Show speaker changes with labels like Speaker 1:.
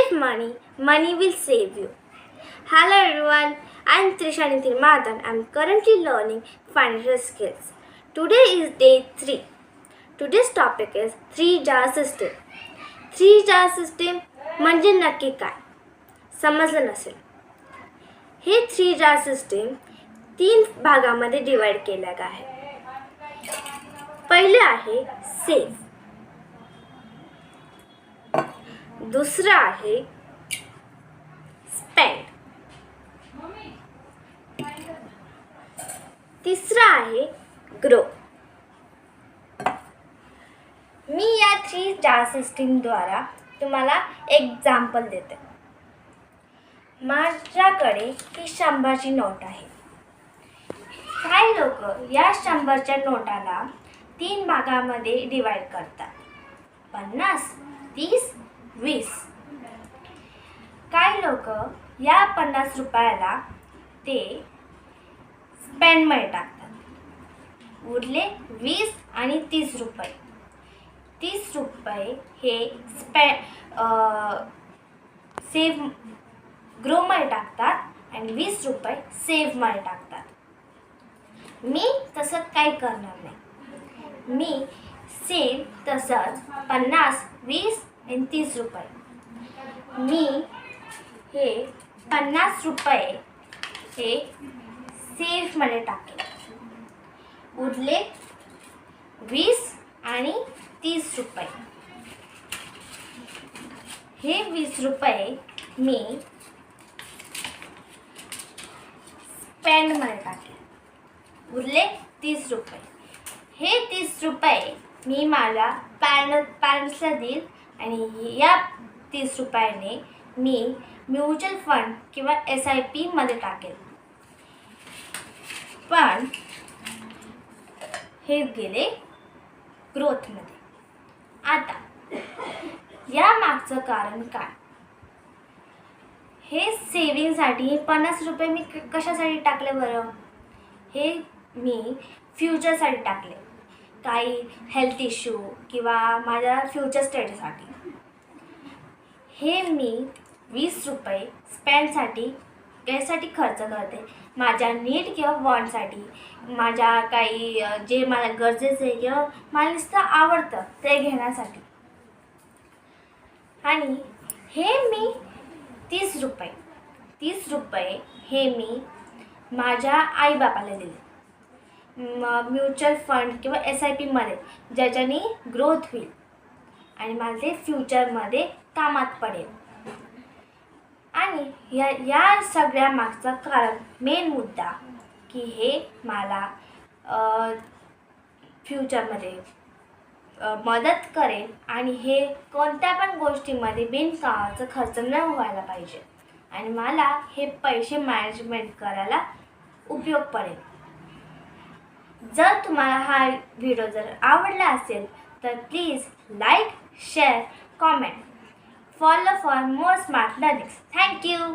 Speaker 1: Save money, money will save you. Hello everyone, I am Trisha Nitin Madan. I am currently learning financial skills. Today is day 3. Today's topic is 3-jar system. 3-jar system म्हणजे नक्की काय? समजलं नसेल. हे 3-jar system 3 भागामध्ये divide केलं आहे. पहिले आहे सेव, दुसरा आहे स्पेंड, तिसरा आहे ग्रो. मी या 3-jar सिस्टीम द्वारा तुम्हाला एक्झाम्पल देते. माझ्याकडे ही 100ची नोट आहे. काही लोक या 100च्या नोटाला 3 भागामध्ये डिवाइड करतात. 50, 30, 20. काही लोक या 50 रुपयाला ते स्पेंडमध्ये टाकतात. उरले 20 आणि 30 रुपये. 30 रुपये हे सेव्ह ग्रोमध्ये टाकतात आणि 20 रुपये सेव्हमध्ये टाकतात. मी तसं काही करणार नाही. मी सेम तसंच 50, 20 आणि 30 रुपये मी हे 50 रुपये हे सेफमध्ये टाकेल. उरले 20 आणि 30 रुपये. हे 20 रुपये मी स्पेंडमध्ये टाकेल. उरले 30 रुपये. हे 30 रुपये मी माझ्या पॅरेंट्सला देईल आणि या 30 रुपयाने मी म्युच्युअल फंड किंवा SIP मध्ये टाकेल. पण हे गेले ग्रोथमध्ये. आता या मागचं कारण काय? हे सेविंगसाठी 50 रुपये मी कशासाठी टाकले बरं? हे मी फ्युचरसाठी टाकले. काही हेल्थ इश्यू किंवा माझ्या फ्युचर स्टडीसाठी. हे मी 20 रुपये स्पेंडसाठी यासाठी खर्च करते. माझ्या नीड किंवा वॉन्टसाठी, माझ्या काही जे मला गरजेचं आहे किंवा मला नुसतं आवडतं ते घेण्यासाठी. आणि हे मी 30 रुपये हे मी माझ्या आईबापाला दिले. म्युच्युअल फंड किंवा SIP मध्ये, ज्याच्याने ग्रोथ होईल आणि माझे फ्युचरमध्ये कामात पडेल. आणि या सगळ्या मागचं कारण, मेन मुद्दा की हे मला फ्युचरमध्ये मदत करेल आणि हे कोणत्या पण गोष्टीमध्ये बिनकामाचा खर्च न व्हायला पाहिजे आणि मला हे पैसे मॅनेजमेंट करायला उपयोग पडेल. जर तुम्हाला हा व्हिडिओ जर आवडला असेल तर please like, share, comment. Follow for more smart learnings. Thank you.